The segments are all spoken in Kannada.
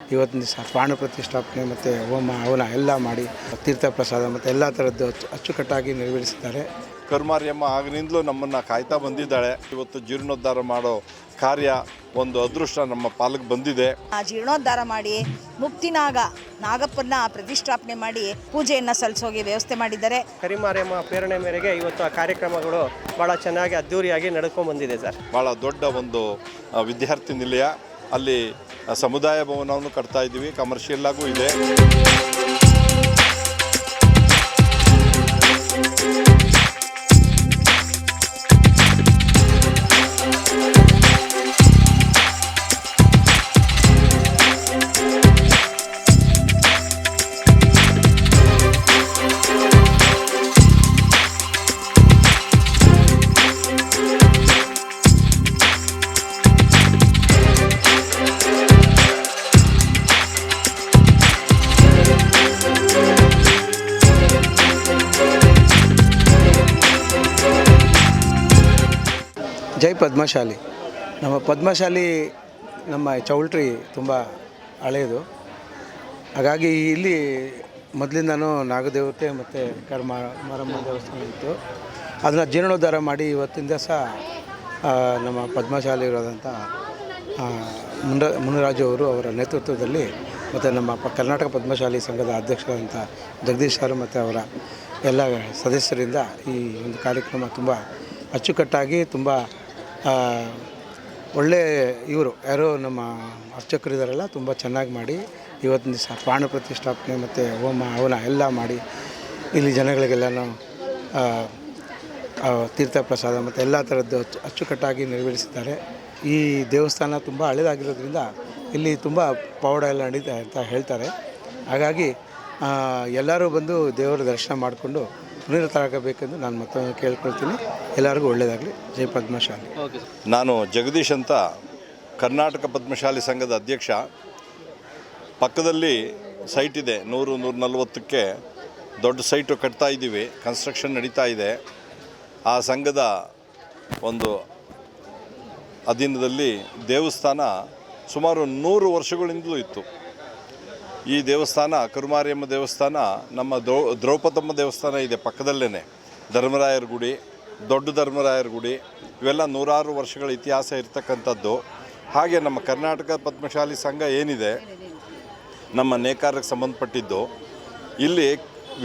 ಇವತ್ತಿನ ದಿವಸ ಪ್ರಾಣ ಪ್ರತಿಷ್ಠಾಪನೆ ಮತ್ತು ಹೋಮ ಹವನ ಎಲ್ಲ ಮಾಡಿ ತೀರ್ಥ ಪ್ರಸಾದ ಮತ್ತು ಎಲ್ಲ ಥರದ್ದು ಅಚ್ಚುಕಟ್ಟಾಗಿ ನೆರವೇರಿಸಿದ್ದಾರೆ. ಕರುಮಾರಿಯಮ್ಮ ಆಗಿನಿಂದಲೂ ನಮ್ಮನ್ನು ಕಾಯ್ತಾ ಬಂದಿದ್ದಾಳೆ. ಇವತ್ತು ಜೀರ್ಣೋದ್ಧಾರ ಮಾಡೋ ಕಾರ್ಯ ಒಂದು ಅದೃಷ್ಟ ನಮ್ಮ ಪಾಲಿಗೆ ಬಂದಿದೆ. ಜೀರ್ಣೋದ್ಧಾರ ಮಾಡಿ ನಾಗಪ್ಪನ ಪ್ರತಿಷ್ಠಾಪನೆ ಮಾಡಿ ಪೂಜೆಯನ್ನು ಸಲ್ಲಿಸೋಗಿ ವ್ಯವಸ್ಥೆ ಮಾಡಿದ್ದಾರೆ. ಕರಿಮಾರಿಯಮ್ಮ ಪ್ರೇರಣೆ ಮೇರೆಗೆ ಇವತ್ತು ಆ ಕಾರ್ಯಕ್ರಮಗಳು ಭಾಳ ಚೆನ್ನಾಗಿ ಅದ್ದೂರಿಯಾಗಿ ನಡ್ಕೊಂಡು ಬಂದಿದೆ ಸರ್. ಭಾಳ ದೊಡ್ಡ ಒಂದು ವಿದ್ಯಾರ್ಥಿ ನಿಲಯ, ಅಲ್ಲಿ ಸಮುದಾಯ ಭವನವನ್ನು ಕಟ್ತಾ ಇದ್ದೀವಿ, ಕಮರ್ಷಿಯಲ್ ಆಗೂ ಇದೆ. ಜೈ ಪದ್ಮಶಾಲಿ. ನಮ್ಮ ಪದ್ಮಶಾಲಿ ನಮ್ಮ ಚೌಲ್ಟ್ರಿ ತುಂಬ ಹಳೆಯದು. ಹಾಗಾಗಿ ಇಲ್ಲಿ ಮೊದಲಿಂದನೂ ನಾಗದೇವತೆ ಮತ್ತು ಮಾರಮ್ಮ ದೇವಸ್ಥಾನ ಇತ್ತು. ಅದನ್ನು ಜೀರ್ಣೋದ್ಧಾರ ಮಾಡಿ ಇವತ್ತಿನ ದಿವಸ ನಮ್ಮ ಪದ್ಮಶಾಲಿ ಇರೋದಂಥ ಮುನಿರಾಜು ಅವರು ಅವರ ನೇತೃತ್ವದಲ್ಲಿ ಮತ್ತು ನಮ್ಮ ಕರ್ನಾಟಕ ಪದ್ಮಶಾಲಿ ಸಂಘದ ಅಧ್ಯಕ್ಷರಾದಂಥ ಜಗದೀಶ್ ಸರ್ ಮತ್ತು ಅವರ ಎಲ್ಲ ಸದಸ್ಯರಿಂದ ಈ ಒಂದು ಕಾರ್ಯಕ್ರಮ ತುಂಬ ಅಚ್ಚುಕಟ್ಟಾಗಿ ತುಂಬ ಒಳ್ಳೆ ಇವರು ಯಾರೋ ನಮ್ಮ ಅರ್ಚಕರಿದ್ದಾರಲ್ಲ ತುಂಬ ಚೆನ್ನಾಗಿ ಮಾಡಿ ಇವತ್ತಿನ ದಿವಸ ಪ್ರಾಣ ಪ್ರತಿಷ್ಠಾಪನೆ ಮತ್ತು ಹೋಮ ಹವನ ಎಲ್ಲ ಮಾಡಿ ಇಲ್ಲಿ ಜನಗಳಿಗೆಲ್ಲನೂ ತೀರ್ಥ ಪ್ರಸಾದ ಮತ್ತು ಎಲ್ಲ ಥರದ್ದು ಅಚ್ಚುಕಟ್ಟಾಗಿ ನೆರವೇರಿಸಿದ್ದಾರೆ. ಈ ದೇವಸ್ಥಾನ ತುಂಬ ಹಳೆಯದಾಗಿರೋದ್ರಿಂದ ಇಲ್ಲಿ ತುಂಬ ಪವಾಡ ಎಲ್ಲ ನಡೀತಾ ಅಂತ ಹೇಳ್ತಾರೆ. ಹಾಗಾಗಿ ಎಲ್ಲರೂ ಬಂದು ದೇವರ ದರ್ಶನ ಮಾಡಿಕೊಂಡು ಪುನೀತರಾಗಬೇಕೆಂದು ನಾನು ಮತ್ತೊಮ್ಮೆ ಕೇಳ್ಕೊಳ್ತೀನಿ. ಎಲ್ಲರಿಗೂ ಒಳ್ಳೆಯದಾಗಲಿ. ಜೈ ಪದ್ಮಶಾಲಿ. ನಾನು ಜಗದೀಶ್ ಅಂತ, ಕರ್ನಾಟಕ ಪದ್ಮಶಾಲಿ ಸಂಘದ ಅಧ್ಯಕ್ಷ. ಪಕ್ಕದಲ್ಲಿ ಸೈಟ್ ಇದೆ, 100-140ಕ್ಕೆ ದೊಡ್ಡ ಸೈಟು ಕಟ್ತಾ ಇದ್ದೀವಿ, ಕನ್ಸ್ಟ್ರಕ್ಷನ್ ನಡೀತಾ ಇದೆ. ಆ ಸಂಘದ ಒಂದು ಅಧೀನದಲ್ಲಿ ದೇವಸ್ಥಾನ ಸುಮಾರು 100 ವರ್ಷಗಳಿಂದಲೂ ಇತ್ತು. ಈ ದೇವಸ್ಥಾನ ಕರುಮಾರಿಯಮ್ಮ ದೇವಸ್ಥಾನ, ನಮ್ಮ ದ್ರೌಪದಮ್ಮ ದೇವಸ್ಥಾನ ಇದೆ ಪಕ್ಕದಲ್ಲೇ, ಧರ್ಮರಾಯರ ಗುಡಿ, ದೊಡ್ಡ ಧರ್ಮರಾಯರ ಗುಡಿ, ಇವೆಲ್ಲ 100 ವರ್ಷಗಳ ಇತಿಹಾಸ ಇರ್ತಕ್ಕಂಥದ್ದು. ಹಾಗೆ ನಮ್ಮ ಕರ್ನಾಟಕ ಪದ್ಮಶಾಲಿ ಸಂಘ ಏನಿದೆ, ನಮ್ಮ ನೇಕಾರಕ್ಕೆ ಸಂಬಂಧಪಟ್ಟಿದ್ದು, ಇಲ್ಲಿ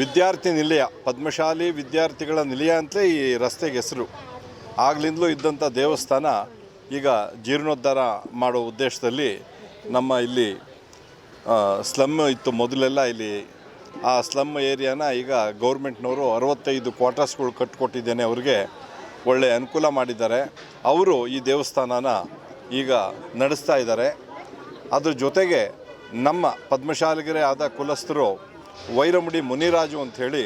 ವಿದ್ಯಾರ್ಥಿ ನಿಲಯ, ಪದ್ಮಶಾಲಿ ವಿದ್ಯಾರ್ಥಿಗಳ ನಿಲಯ ಅಂತಲೇ ಈ ರಸ್ತೆಗೆ ಹೆಸರು. ಆಗ್ಲಿಂದಲೂ ಇದ್ದಂಥ ದೇವಸ್ಥಾನ ಈಗ ಜೀರ್ಣೋದ್ಧಾರ ಮಾಡೋ ಉದ್ದೇಶದಲ್ಲಿ ನಮ್ಮ ಇಲ್ಲಿ ಸ್ಲಮ್ ಇತ್ತು ಮೊದಲೆಲ್ಲ. ಇಲ್ಲಿ ಆ ಸ್ಲಮ್ ಏರಿಯಾನ ಈಗ ಗೌರ್ಮೆಂಟ್ನವರು 65 ಕ್ವಾರ್ಟರ್ಸ್ಗಳು ಕಟ್ಟಿಕೊಟ್ಟಿದ್ದೇನೆ, ಅವ್ರಿಗೆ ಒಳ್ಳೆಯ ಅನುಕೂಲ ಮಾಡಿದ್ದಾರೆ. ಅವರು ಈ ದೇವಸ್ಥಾನನ ಈಗ ನಡೆಸ್ತಾ ಇದ್ದಾರೆ. ಅದ್ರ ಜೊತೆಗೆ ನಮ್ಮ ಪದ್ಮಶಾಲಿಗರೇ ಆದ ಕುಲಸ್ಥರು ವೈರಮುಡಿ ಮುನಿರಾಜು ಅಂಥೇಳಿ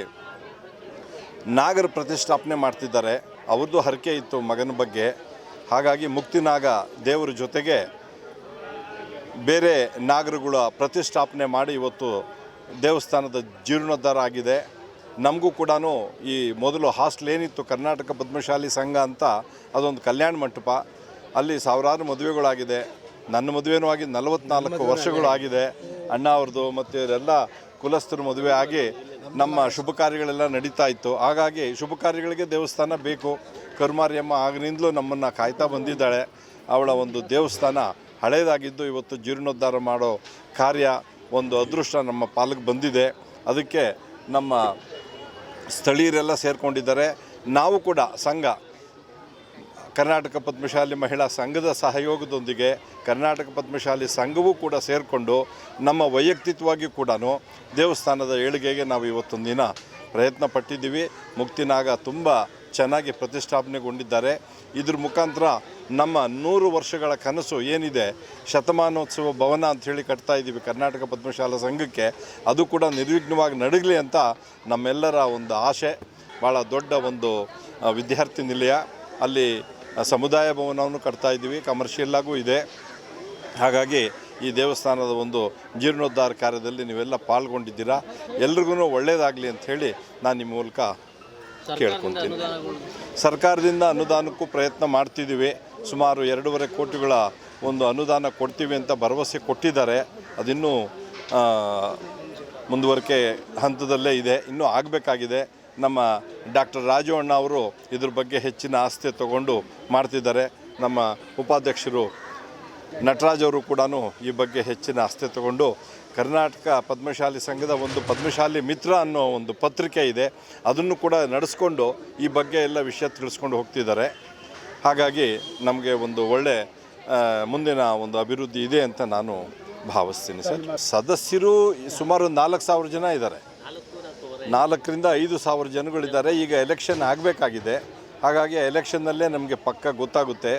ನಾಗರ ಪ್ರತಿಷ್ಠಾಪನೆ ಮಾಡ್ತಿದ್ದಾರೆ. ಅವ್ರದ್ದು ಹರಕೆ ಇತ್ತು ಮಗನ ಬಗ್ಗೆ. ಹಾಗಾಗಿ ಮುಕ್ತಿನಾಗ ದೇವರ ಜೊತೆಗೆ ಬೇರೆ ನಾಗರುಗಳ ಪ್ರತಿಷ್ಠಾಪನೆ ಮಾಡಿ ಇವತ್ತು ದೇವಸ್ಥಾನದ ಜೀರ್ಣೋದ್ಧಾರ ಆಗಿದೆ. ನಮಗೂ ಕೂಡ ಈ ಮೊದಲು ಹಾಸ್ಟೆಲ್ ಏನಿತ್ತು ಕರ್ನಾಟಕ ಪದ್ಮಶಾಲಿ ಸಂಘ ಅಂತ, ಅದೊಂದು ಕಲ್ಯಾಣ ಮಂಟಪ, ಅಲ್ಲಿ ಸಾವಿರಾರು ಮದುವೆಗಳಾಗಿದೆ. ನನ್ನ ಮದುವೆನೂ ಆಗಿ 44 ವರ್ಷಗಳು ಆಗಿದೆ. ಅಣ್ಣ ಅವ್ರದ್ದು ಮತ್ತು ಇವರೆಲ್ಲ ಕುಲಸ್ಥರು ಮದುವೆ ಆಗಿ ನಮ್ಮ ಶುಭ ಕಾರ್ಯಗಳೆಲ್ಲ ನಡೀತಾ ಇತ್ತು. ಹಾಗಾಗಿ ಶುಭ ಕಾರ್ಯಗಳಿಗೆ ದೇವಸ್ಥಾನ ಬೇಕು. ಕರುಮಾರಿಯಮ್ಮ ಆಗಿನಿಂದಲೂ ನಮ್ಮನ್ನು ಕಾಯ್ತಾ ಬಂದಿದ್ದಾಳೆ. ಅವಳ ಒಂದು ದೇವಸ್ಥಾನ ಹಳೆಯದಾಗಿದ್ದು ಇವತ್ತು ಜೀರ್ಣೋದ್ಧಾರ ಮಾಡೋ ಕಾರ್ಯ ಒಂದು ಅದೃಷ್ಟ ನಮ್ಮ ಪಾಲಿಗೆ ಬಂದಿದೆ. ಅದಕ್ಕೆ ನಮ್ಮ ಸ್ಥಳೀಯರೆಲ್ಲ ಸೇರಿಕೊಂಡಿದ್ದಾರೆ. ನಾವು ಕೂಡ ಸಂಘ, ಕರ್ನಾಟಕ ಪದ್ಮಶಾಲಿ ಮಹಿಳಾ ಸಂಘದ ಸಹಯೋಗದೊಂದಿಗೆ ಕರ್ನಾಟಕ ಪದ್ಮಶಾಲಿ ಸಂಘವೂ ಕೂಡ ಸೇರಿಕೊಂಡು ನಮ್ಮ ವೈಯಕ್ತಿಕವಾಗಿ ಕೂಡ ದೇವಸ್ಥಾನದ ಏಳಿಗೆಗೆ ನಾವು ಇವತ್ತೊಂದು ದಿನ ಪ್ರಯತ್ನ ಪಟ್ಟಿದ್ದೀವಿ. ಮುಕ್ತಿನಾಗ ತುಂಬ ಚೆನ್ನಾಗಿ ಪ್ರತಿಷ್ಠಾಪನೆಗೊಂಡಿದ್ದಾರೆ. ಇದ್ರ ಮುಖಾಂತರ ನಮ್ಮ 100 ವರ್ಷಗಳ ಕನಸು ಏನಿದೆ, ಶತಮಾನೋತ್ಸವ ಭವನ ಅಂಥೇಳಿ ಕಟ್ತಾ ಇದ್ದೀವಿ ಕರ್ನಾಟಕ ಪದ್ಮಶಾಲಾ ಸಂಘಕ್ಕೆ, ಅದು ಕೂಡ ನಿರ್ವಿಘ್ನವಾಗಿ ನಡಗಲಿ ಅಂತ ನಮ್ಮೆಲ್ಲರ ಒಂದು ಆಸೆ. ಭಾಳ ದೊಡ್ಡ ಒಂದು ವಿದ್ಯಾರ್ಥಿ ನಿಲಯ, ಅಲ್ಲಿ ಸಮುದಾಯ ಭವನವನ್ನು ಕಟ್ತಾ ಇದ್ದೀವಿ, ಕಮರ್ಷಿಯಲ್ ಆಗೂ ಇದೆ. ಹಾಗಾಗಿ ಈ ದೇವಸ್ಥಾನದ ಒಂದು ಜೀರ್ಣೋದ್ಧಾರ ಕಾರ್ಯದಲ್ಲಿ ನೀವೆಲ್ಲ ಪಾಲ್ಗೊಂಡಿದ್ದೀರಾ. ಎಲ್ರಿಗೂ ಒಳ್ಳೆಯದಾಗಲಿ ಅಂಥೇಳಿ ನಾನು ನಿಮ್ಮ ಮೂಲಕ ಕೇಳ್ಕೊತೀನಿ. ಸರ್ಕಾರದಿಂದ ಅನುದಾನಕ್ಕೂ ಪ್ರಯತ್ನ ಮಾಡ್ತಿದ್ದೀವಿ. ಸುಮಾರು 2.5 ಕೋಟಿಗಳ ಒಂದು ಅನುದಾನ ಕೊಡ್ತೀವಿ ಅಂತ ಭರವಸೆ ಕೊಟ್ಟಿದ್ದಾರೆ. ಅದಿನ್ನೂ ಮುಂದುವರಿಕೆ ಹಂತದಲ್ಲೇ ಇದೆ, ಇನ್ನೂ ಆಗಬೇಕಾಗಿದೆ. ನಮ್ಮ ಡಾಕ್ಟರ್ ರಾಜು ಅಣ್ಣ ಅವರು ಇದ್ರ ಬಗ್ಗೆ ಹೆಚ್ಚಿನ ಆಸ್ಥೆ ತಗೊಂಡು ಮಾಡ್ತಿದ್ದಾರೆ. ನಮ್ಮ ಉಪಾಧ್ಯಕ್ಷರು ನಟರಾಜ್ ಅವರು ಕೂಡ ಈ ಬಗ್ಗೆ ಹೆಚ್ಚಿನ ಆಸ್ಥೆ ತಗೊಂಡು ಕರ್ನಾಟಕ ಪದ್ಮಶಾಲಿ ಸಂಘದ ಒಂದು ಪದ್ಮಶಾಲಿ ಮಿತ್ರ ಅನ್ನೋ ಒಂದು ಪತ್ರಿಕೆ ಇದೆ, ಅದನ್ನು ಕೂಡ ನಡೆಸ್ಕೊಂಡು ಈ ಬಗ್ಗೆ ಎಲ್ಲ ವಿಷಯ ತಿಳಿಸ್ಕೊಂಡು ಹೋಗ್ತಿದ್ದಾರೆ. ಹಾಗಾಗಿ ನಮಗೆ ಒಂದು ಒಳ್ಳೆ ಮುಂದಿನ ಒಂದು ಅಭಿವೃದ್ಧಿ ಇದೆ ಅಂತ ನಾನು ಭಾವಿಸ್ತೀನಿ ಸರ್. ಸದಸ್ಯರು ಸುಮಾರು 4,000 ಜನ ಇದ್ದಾರೆ, 4,000 ರಿಂದ 5,000 ಜನಗಳಿದ್ದಾರೆ. ಈಗ ಎಲೆಕ್ಷನ್ ಆಗಬೇಕಾಗಿದೆ, ಹಾಗಾಗಿ ಎಲೆಕ್ಷನ್ನಲ್ಲೇ ನಮಗೆ ಪಕ್ಕ ಗೊತ್ತಾಗುತ್ತೆ.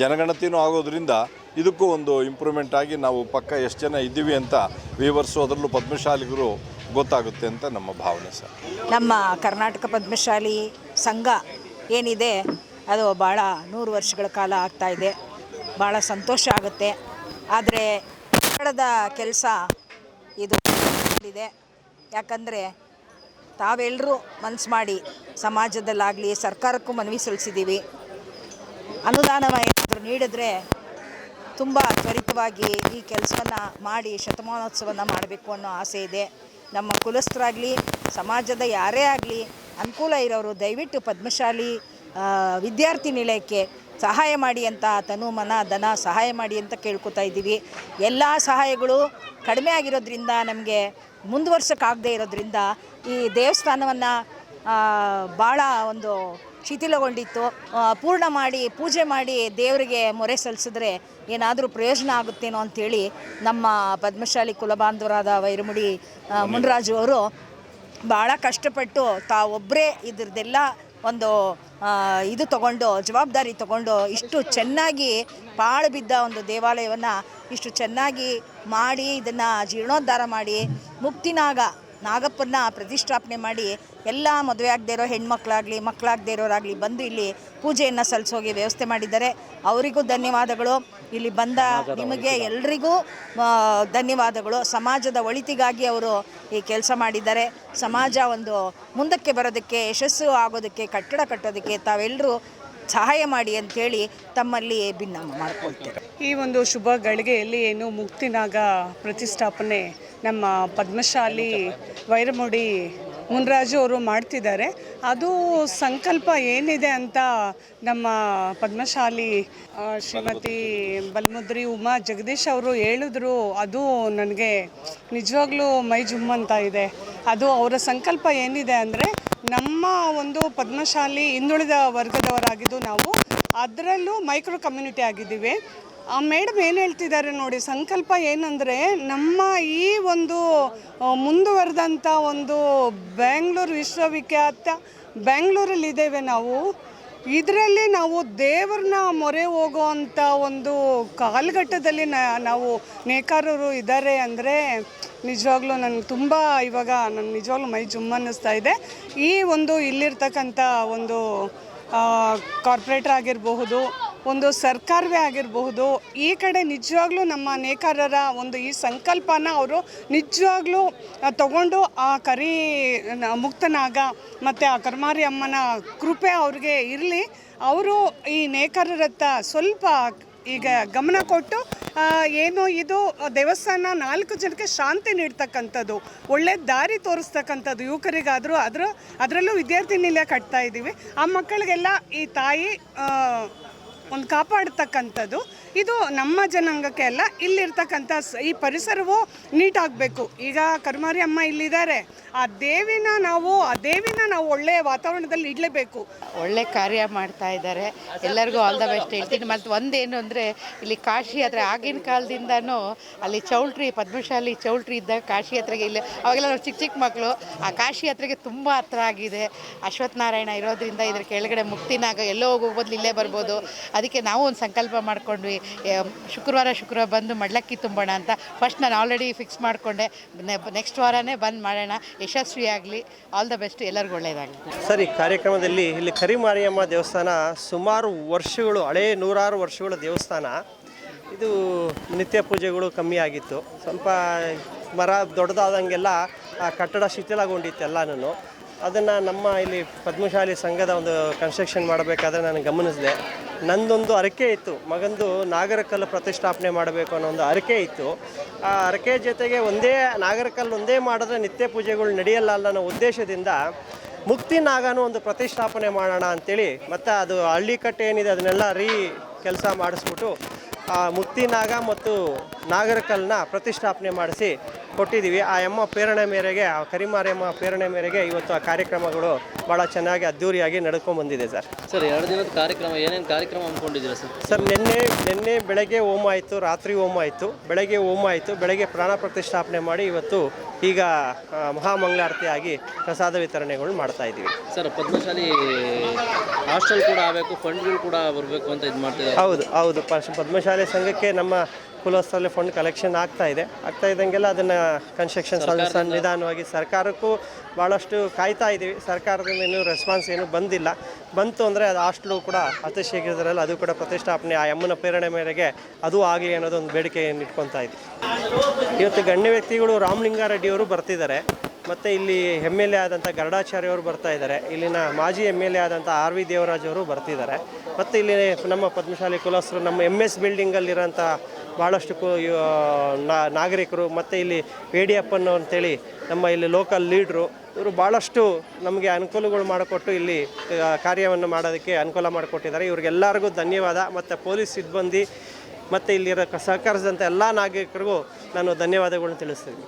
ಜನಗಣತಿನೂ ಆಗೋದ್ರಿಂದ ಇದಕ್ಕೂ ಒಂದು ಇಂಪ್ರೂವ್ಮೆಂಟ್ ಆಗಿ ನಾವು ಪಕ್ಕ ಎಷ್ಟು ಜನ ಇದ್ದೀವಿ ಅಂತ ವಿವರಿಸು, ಅದರಲ್ಲೂ ಪದ್ಮಶಾಲಿಗರು ಗೊತ್ತಾಗುತ್ತೆ ಅಂತ ನಮ್ಮ ಭಾವನೆ ಸರ್. ನಮ್ಮ ಕರ್ನಾಟಕ ಪದ್ಮಶಾಲಿ ಸಂಘ ಏನಿದೆ ಅದು ಭಾಳ 100 ವರ್ಷಗಳ ಕಾಲ ಆಗ್ತಾಯಿದೆ. ಭಾಳ ಸಂತೋಷ ಆಗುತ್ತೆ. ಆದರೆ ಕನ್ನಡದ ಕೆಲಸ ಇದು ಇದೆ. ಯಾಕಂದರೆ ತಾವೆಲ್ಲರೂ ಮನಸ್ಸು ಮಾಡಿ ಸಮಾಜದಲ್ಲಾಗಲಿ ಸರ್ಕಾರಕ್ಕೂ ಮನವಿ ಸಲ್ಲಿಸಿದ್ದೀವಿ. ಅನುದಾನ ಏನಾದರೂ ನೀಡಿದ್ರೆ ತುಂಬ ತ್ವರಿತವಾಗಿ ಈ ಕೆಲಸವನ್ನು ಮಾಡಿ ಶತಮಾನೋತ್ಸವನ ಮಾಡಬೇಕು ಅನ್ನೋ ಆಸೆ ಇದೆ. ನಮ್ಮ ಕುಲಸ್ಥರಾಗಲಿ ಸಮಾಜದ ಯಾರೇ ಆಗಲಿ ಅನುಕೂಲ ಇರೋರು ದಯವಿಟ್ಟು ಪದ್ಮಶಾಲಿ ವಿದ್ಯಾರ್ಥಿ ನಿಲಯಕ್ಕೆ ಸಹಾಯ ಮಾಡಿ ಅಂತ ತನು ಮನ ಧನ ಸಹಾಯ ಮಾಡಿ ಅಂತ ಕೇಳ್ಕೊತಾ ಇದ್ದೀವಿ. ಎಲ್ಲ ಸಹಾಯಗಳು ಕಡಿಮೆ ಆಗಿರೋದ್ರಿಂದ ನಮಗೆ ಮುಂದುವರ್ಸೋಕ್ಕಾಗದೇ ಇರೋದ್ರಿಂದ ಈ ದೇವಸ್ಥಾನವನ್ನು ಭಾಳ ಒಂದು ಶಿಥಿಲಗೊಂಡಿತ್ತು. ಪೂರ್ಣ ಮಾಡಿ ಪೂಜೆ ಮಾಡಿ ದೇವರಿಗೆ ಮೊರೆ ಸಲ್ಲಿಸಿದ್ರೆ ಏನಾದರೂ ಪ್ರಯೋಜನ ಆಗುತ್ತೇನೋ ಅಂಥೇಳಿ ನಮ್ಮ ಪದ್ಮಶಾಲಿ ಕುಲಬಾಂಧವರಾದ ವೈರಮುಡಿ ಮುನ್ರಾಜು ಅವರು ಭಾಳ ಕಷ್ಟಪಟ್ಟು ತಾವೊಬ್ಬರೇ ಇದ್ರದ್ದೆಲ್ಲ ಒಂದು ಇದು ತಗೊಂಡು ಜವಾಬ್ದಾರಿ ತಗೊಂಡು ಇಷ್ಟು ಚೆನ್ನಾಗಿ ಪಾಳು ಬಿದ್ದ ಒಂದು ದೇವಾಲಯವನ್ನು ಇಷ್ಟು ಚೆನ್ನಾಗಿ ಮಾಡಿ ಇದನ್ನು ಜೀರ್ಣೋದ್ಧಾರ ಮಾಡಿ ನಾಗಪ್ಪನ ಪ್ರತಿಷ್ಠಾಪನೆ ಮಾಡಿ ಎಲ್ಲ ಮದುವೆ ಆಗದೇ ಇರೋ ಹೆಣ್ಮಕ್ಳಾಗಲಿ ಮಕ್ಕಳಾಗದೇ ಇರೋರಾಗಲಿ ಬಂದು ಇಲ್ಲಿ ಪೂಜೆಯನ್ನು ಸಲ್ಲಿಸೋಗಿ ವ್ಯವಸ್ಥೆ ಮಾಡಿದ್ದಾರೆ. ಅವರಿಗೂ ಧನ್ಯವಾದಗಳು. ಇಲ್ಲಿ ಬಂದ ನಿಮಗೆ ಎಲ್ರಿಗೂ ಧನ್ಯವಾದಗಳು. ಸಮಾಜದ ಒಳಿತಿಗಾಗಿ ಅವರು ಈ ಕೆಲಸ ಮಾಡಿದ್ದಾರೆ. ಸಮಾಜ ಒಂದು ಮುಂದಕ್ಕೆ ಬರೋದಕ್ಕೆ ಯಶಸ್ಸು ಆಗೋದಕ್ಕೆ ಕಟ್ಟಡ ಕಟ್ಟೋದಕ್ಕೆ ತಾವೆಲ್ಲರೂ ಸಹಾಯ ಮಾಡಿ ಅಂಥೇಳಿ ತಮ್ಮಲ್ಲಿ ಭಿನ್ನಮ ಮಾಡಿಕೊಳ್ತೇವೆ. ಈ ಒಂದು ಶುಭ ಗಳಿಗೆಯಲ್ಲಿ ಏನು ಮುಕ್ತಿನಾಗ ಪ್ರತಿಷ್ಠಾಪನೆ ನಮ್ಮ ಪದ್ಮಶಾಲಿ ವೈರಮುಡಿ ಮುನ್ರಾಜು ಅವರು ಮಾಡ್ತಿದ್ದಾರೆ. ಅದು ಸಂಕಲ್ಪ ಏನಿದೆ ಅಂತ ನಮ್ಮ ಪದ್ಮಶಾಲಿ ಶ್ರೀಮತಿ ಬಲ್ಮುದ್ರಿ ಉಮಾ ಜಗದೀಶ್ ಅವರು ಹೇಳಿದ್ರು. ಅದು ನನಗೆ ನಿಜವಾಗ್ಲೂ ಮೈ ಜುಮ್ಮಂತ ಇದೆ. ಅದು ಅವರ ಸಂಕಲ್ಪ ಏನಿದೆ ಅಂದರೆ ನಮ್ಮ ಒಂದು ಪದ್ಮಶಾಲಿ ಹಿಂದುಳಿದ ವರ್ಗದವರಾಗಿದ್ದು ನಾವು ಅದರಲ್ಲೂ ಮೈಕ್ರೋ ಕಮ್ಯುನಿಟಿ ಆಗಿದ್ದೀವಿ. ಆ ಮೇಡಮ್ ಏನು ಹೇಳ್ತಿದ್ದಾರೆ ನೋಡಿ, ಸಂಕಲ್ಪ ಏನಂದರೆ ನಮ್ಮ ಈ ಒಂದು ಮುಂದುವರೆದಂಥ ಒಂದು ಬೆಂಗಳೂರು ವಿಶ್ವವಿಖ್ಯಾತ ಬೆಂಗಳೂರಲ್ಲಿದ್ದೇವೆ ನಾವು. ಇದರಲ್ಲಿ ನಾವು ದೇವ್ರನ್ನ ಮೊರೆ ಹೋಗೋವಂಥ ಒಂದು ಕಾಲಘಟ್ಟದಲ್ಲಿ ನಾವು ನೇಕಾರರು ಇದ್ದಾರೆ ಅಂದರೆ ನಿಜವಾಗ್ಲೂ ನನಗೆ ತುಂಬ ಇವಾಗ ನನ್ನ ನಿಜವಾಗ್ಲೂ ಮೈ ಜುಮ್ ಅನ್ನಿಸ್ತಾ ಇದೆ. ಈ ಒಂದು ಇಲ್ಲಿರ್ತಕ್ಕಂಥ ಒಂದು ಕಾರ್ಪೊರೇಟರ್ ಆಗಿರಬಹುದು, ಒಂದು ಸರ್ಕಾರವೇ ಆಗಿರಬಹುದು, ಈ ಕಡೆ ನಿಜವಾಗ್ಲೂ ನಮ್ಮ ನೇಕಾರರ ಒಂದು ಈ ಸಂಕಲ್ಪನ ಅವರು ನಿಜವಾಗ್ಲೂ ತಗೊಂಡು ಆ ಮುಕ್ತನಾಗ ಮತ್ತು ಆ ಕರ್ಮಾರಿ ಅಮ್ಮನ ಕೃಪೆ ಅವ್ರಿಗೆ ಇರಲಿ. ಅವರು ಈ ನೇಕಾರರತ್ತ ಸ್ವಲ್ಪ ಈಗ ಗಮನ ಕೊಟ್ಟು ಏನು ಇದು ದೇವಸ್ಥಾನ 4 ಜನಕ್ಕೆ ಶಾಂತಿ ನೀಡ್ತಕ್ಕಂಥದ್ದು, ಒಳ್ಳೆ ದಾರಿ ತೋರಿಸ್ತಕ್ಕಂಥದ್ದು ಯುವಕರಿಗಾದರೂ ಅದರಲ್ಲೂ ವಿದ್ಯಾರ್ಥಿ ನಿಲಯ ಕಟ್ತಾ ಇದ್ದೀವಿ. ಆ ಮಕ್ಕಳಿಗೆಲ್ಲ ಈ ತಾಯಿ ಒಂದು ಕಾಪಾಡ್ತಕ್ಕಂಥದ್ದು. ಇದು ನಮ್ಮ ಜನಾಂಗಕ್ಕೆ ಅಲ್ಲ, ಇಲ್ಲಿರ್ತಕ್ಕಂಥ ಈ ಪರಿಸರವೂ ನೀಟಾಗಬೇಕು. ಈಗ ಕರ್ಮಾರಿ ಅಮ್ಮ ಇಲ್ಲಿದ್ದಾರೆ, ಆ ದೇವಿನ ನಾವು ಒಳ್ಳೆಯ ವಾತಾವರಣದಲ್ಲಿ ಇಡಲೇಬೇಕು. ಒಳ್ಳೆ ಕಾರ್ಯ ಮಾಡ್ತಾ ಇದ್ದಾರೆ. ಎಲ್ಲರಿಗೂ ಆಲ್ ದ ಬೆಸ್ಟ್ ಹೇಳ್ತೀನಿ. ಮತ್ತು ಒಂದೇನು ಅಂದರೆ ಇಲ್ಲಿ ಕಾಶಿ ಯಾತ್ರೆ ಆಗಿನ ಕಾಲದಿಂದನೂ ಅಲ್ಲಿ ಚೌಲ್ಟ್ರಿ ಪದ್ಮಶಾಲಿ ಚೌಲ್ಟ್ರಿ ಇದ್ದಾಗ ಕಾಶಿ ಯಾತ್ರೆಗೆ ಇಲ್ಲಿ ಅವಾಗೆಲ್ಲ ನಾವು ಚಿಕ್ಕ ಮಕ್ಕಳು ಆ ಕಾಶಿ ಯಾತ್ರೆಗೆ ತುಂಬ ಹತ್ರ ಆಗಿದೆ. ಅಶ್ವತ್ಥನಾರಾಯಣ ಇರೋದ್ರಿಂದ ಇದ್ರ ಕೆಳಗಡೆ ಮುಕ್ತಿನಾಗ ಎಲ್ಲೋ ಹೋಗೋ ಬದಲು ಇಲ್ಲೇ ಬರ್ಬೋದು. ಅದಕ್ಕೆ ನಾವು ಒಂದು ಸಂಕಲ್ಪ ಮಾಡ್ಕೊಂಡ್ವಿ, ಶುಕ್ರವಾರ ಬಂದು ಮಡ್ಲಕ್ಕಿ ತುಂಬೋಣ ಅಂತ. ಫಸ್ಟ್ ನಾನು ಆಲ್ರೆಡಿ ಫಿಕ್ಸ್ ಮಾಡಿಕೊಂಡೆ, ನೆಕ್ಸ್ಟ್ ವಾರನೇ ಬಂದು ಮಾಡೋಣ. ಯಶಸ್ವಿಯಾಗಲಿ. ಆಲ್ ದ ಬೆಸ್ಟ್, ಎಲ್ಲರಿಗೂ ಒಳ್ಳೆಯದಾಗಲಿ. ಸರ್, ಈ ಕಾರ್ಯಕ್ರಮದಲ್ಲಿ ಇಲ್ಲಿ ಕರಿಮಾರಿಯಮ್ಮ ದೇವಸ್ಥಾನ ಸುಮಾರು ವರ್ಷಗಳು, ಹಳೇ 100 ವರ್ಷಗಳ ದೇವಸ್ಥಾನ. ಇದು ನಿತ್ಯ ಪೂಜೆಗಳು ಕಮ್ಮಿ ಆಗಿತ್ತು. ಸ್ವಲ್ಪ ಮರ ದೊಡ್ಡದಾದಂಗೆಲ್ಲ ಆ ಕಟ್ಟಡ ಶಿಥಿಲಗೊಂಡಿತ್ತು ಎಲ್ಲನೂ. ಅದನ್ನು ನಮ್ಮ ಇಲ್ಲಿ ಪದ್ಮಶಾಲಿ ಸಂಘದ ಒಂದು ಕನ್ಸ್ಟ್ರಕ್ಷನ್ ಮಾಡಬೇಕಾದ್ರೆ ನಾನು ಗಮನಿಸಿದೆ. ನಂದೊಂದು ಅರಕೆ ಇತ್ತು, ಮಗಂದು ನಾಗರಕಲ್ಲು ಪ್ರತಿಷ್ಠಾಪನೆ ಮಾಡಬೇಕು ಅನ್ನೋ ಒಂದು ಅರಕೆ ಇತ್ತು. ಆ ಅರಕೆ ಜೊತೆಗೆ ಒಂದೇ ನಾಗರಕಲ್ಲು ಒಂದೇ ಮಾಡಿದ್ರೆ ನಿತ್ಯ ಪೂಜೆಗಳು ನಡೆಯಲ್ಲ ಅನ್ನೋ ಉದ್ದೇಶದಿಂದ ಮುಕ್ತಿ ನಾಗನೂ ಒಂದು ಪ್ರತಿಷ್ಠಾಪನೆ ಮಾಡೋಣ ಅಂಥೇಳಿ, ಮತ್ತು ಅದು ಹಳ್ಳಿಕಟ್ಟೆ ಏನಿದೆ ಅದನ್ನೆಲ್ಲ ಕೆಲಸ ಮಾಡಿಸ್ಬಿಟ್ಟು ಆ ಮುಕ್ತಿ ನಾಗ ಮತ್ತು ನಾಗರಕಲ್ಲನ್ನ ಪ್ರತಿಷ್ಠಾಪನೆ ಮಾಡಿಸಿ ಕೊಟ್ಟಿದ್ದೀವಿ. ಆ ಅಮ್ಮ ಪ್ರೇರಣೆ ಮೇರೆಗೆ, ಆ ಕರಿಮಾರಿಯಮ್ಮ ಪ್ರೇರಣೆ ಮೇರೆಗೆ ಇವತ್ತು ಆ ಕಾರ್ಯಕ್ರಮಗಳು ಭಾಳ ಚೆನ್ನಾಗಿ ಅದ್ಧೂರಿಯಾಗಿ ನಡ್ಕೊಂಡು ಬಂದಿದೆ ಸರ್. ಸರ್ 2 ದಿನದ ಕಾರ್ಯಕ್ರಮ, ಏನೇನು ಕಾರ್ಯಕ್ರಮ ಹಮ್ಮಿಕೊಂಡಿದ್ದೀರಾ ಸರ್? ಸರ್ ನಿನ್ನೆ ಬೆಳಗ್ಗೆ ಹೋಮ ಆಯಿತು, ರಾತ್ರಿ ಹೋಮ ಆಯಿತು, ಬೆಳಗ್ಗೆ ಹೋಮ ಆಯಿತು, ಬೆಳಗ್ಗೆ ಪ್ರಾಣ ಪ್ರತಿಷ್ಠಾಪನೆ ಮಾಡಿ ಇವತ್ತು ಈಗ ಮಹಾಮಂಗಳಾರತಿ ಆಗಿ ಪ್ರಸಾದ ವಿತರಣೆಗಳು ಮಾಡ್ತಾ ಇದ್ದೀವಿ. ಸರ್ ಪದ್ಮಶಾಲಿ ಹಾಸ್ಟೆಲ್ ಕೂಡ ಆಗಬೇಕು, ಫಂಡ್ಗಳು ಕೂಡ ಬರಬೇಕು ಅಂತ ಇದು ಮಾಡ್ತಿದ್ದಾರೆ. ಹೌದು ಪದ್ಮಶಾಲಿ ಸಂಘಕ್ಕೆ ನಮ್ಮ ಕುಲಸ್ಥರಲ್ಲಿ ಫಂಡ್ ಕಲೆಕ್ಷನ್ ಆಗ್ತಾ ಇದ್ದಂಗೆಲ್ಲ ಅದನ್ನು ಕನ್ಸ್ಟ್ರಕ್ಷನ್ ಸಣ್ಣ ನಿಧಾನವಾಗಿ ಸರ್ಕಾರಕ್ಕೂ ಭಾಳಷ್ಟು ಕಾಯ್ತಾ ಇದ್ದೀವಿ. ಸರ್ಕಾರದಿಂದ ಇನ್ನೂ ರೆಸ್ಪಾನ್ಸ್ ಏನೂ ಬಂತು ಅಂದರೆ ಅದು ಹಾಸ್ಟೆಲು ಕೂಡ ಅತಿ ಶೀಘ್ರದಲ್ಲಿ ಅದು ಕೂಡ ಪ್ರತಿಷ್ಠಾಪನೆ ಆ ಅಮ್ಮನ ಪ್ರೇರಣೆ ಮೇರೆಗೆ ಅದು ಆಗಲಿ ಅನ್ನೋದೊಂದು ಬೇಡಿಕೆಯನ್ನು ಇಟ್ಕೊತಾ ಇದ್ದೀವಿ. ಇವತ್ತು ಗಣ್ಯ ವ್ಯಕ್ತಿಗಳು ರಾಮಲಿಂಗಾರೆಡ್ಡಿಯವರು ಬರ್ತಿದ್ದಾರೆ, ಮತ್ತು ಇಲ್ಲಿ MLA ಆದಂಥ ಗರುಡಾಚಾರ್ಯ ಅವರು ಬರ್ತಾ ಇದ್ದಾರೆ, ಇಲ್ಲಿನ ಮಾಜಿ MLA ಆದಂಥ RV ದೇವರಾಜ್ ಅವರು ಬರ್ತಿದ್ದಾರೆ, ಮತ್ತು ಇಲ್ಲಿ ನಮ್ಮ ಪದ್ಮಶಾಲಿ ಕುಲಸ್ಥರು ನಮ್ಮ MS ಬಿಲ್ಡಿಂಗಲ್ಲಿರೋಂಥ ಭಾಳಷ್ಟು ನಾಗರಿಕರು, ಮತ್ತು ಇಲ್ಲಿ ವೇಡಿಯಪ್ಪನ್ ಅಂತೇಳಿ ನಮ್ಮ ಇಲ್ಲಿ ಲೋಕಲ್ ಲೀಡ್ರು, ಇವರು ಭಾಳಷ್ಟು ನಮಗೆ ಅನುಕೂಲಗಳು ಮಾಡಿಕೊಟ್ಟು ಇಲ್ಲಿ ಕಾರ್ಯವನ್ನು ಮಾಡೋದಕ್ಕೆ ಅನುಕೂಲ ಮಾಡಿಕೊಟ್ಟಿದ್ದಾರೆ. ಇವ್ರಿಗೆಲ್ಲರಿಗೂ ಧನ್ಯವಾದ. ಮತ್ತು ಪೊಲೀಸ್ ಸಿಬ್ಬಂದಿ ಮತ್ತು ಇಲ್ಲಿರೋ ಸಹಕರಿಸಿದಂಥ ಎಲ್ಲ ನಾಗರಿಕರಿಗೂ ನಾನು ಧನ್ಯವಾದಗಳನ್ನ ತಿಳಿಸ್ತೀನಿ.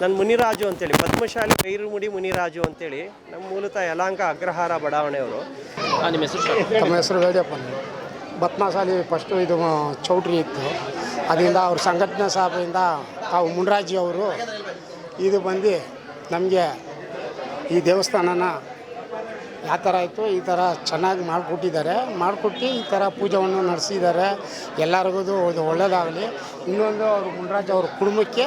ನಾನು ಮುನಿರಾಜು ಅಂತೇಳಿ, ಪದ್ಮಶಾಲಿ ವೈರಮುಡಿ ಮುನಿರಾಜು ಅಂತೇಳಿ, ನಮ್ಮ ಮೂಲತಃ ಯಲಾಂಕ ಅಗ್ರಹಾರ ಬಡಾವಣೆಯವರು. ನಿಮ್ಮ ಹೆಸರು? ನಮ್ಮ ಹೆಸರು ವೇಡಿಯಪ್ಪ. ಪದ್ಮಶಾಲಿ ಫಸ್ಟು ಇದು ಚೌಟ್ರಿ ಇತ್ತು, ಅದರಿಂದ ಅವ್ರ ಸಂಘಟನಾ ಸಭೆಯಿಂದ ತಾವು ಮುನ್ರಾಜಿ ಅವರು ಇದು ಬಂದು ನಮಗೆ ಈ ದೇವಸ್ಥಾನನ ಯಾವ ಥರ ಆಯಿತು ಈ ಥರ ಚೆನ್ನಾಗಿ ಮಾಡಿಕೊಟ್ಟು ಈ ಥರ ಪೂಜೆಯನ್ನು ನಡೆಸಿದ್ದಾರೆ. ಎಲ್ಲರಿಗೂ ಇದು ಒಳ್ಳೆಯದಾಗಲಿ. ಇನ್ನೊಂದು ಅವರು ಮುನ್ರಾಜ್ ಅವ್ರ ಕುಟುಂಬಕ್ಕೆ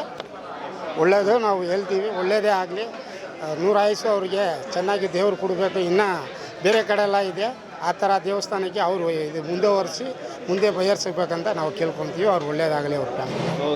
ಒಳ್ಳೆಯದು ನಾವು ಹೇಳ್ತೀವಿ, ಒಳ್ಳೆಯದೇ ಆಗಲಿ. 100 ಆಯಸ್ಸು ಅವ್ರಿಗೆ ಚೆನ್ನಾಗಿ ದೇವ್ರು ಕೊಡಬೇಕು. ಇನ್ನು ಬೇರೆ ಕಡೆ ಎಲ್ಲ ಇದೆ, ಆ ಥರ ದೇವಸ್ಥಾನಕ್ಕೆ ಅವರು ಇದು ಮುಂದೆ ಬಯರ್ಸಬೇಕಂತ ನಾವು ಕೇಳ್ಕೊತೀವಿ. ಅವ್ರು ಒಳ್ಳೆಯದಾಗಲಿ ಅವ್ರ ಫ್ಯಾಮಿಲಿ.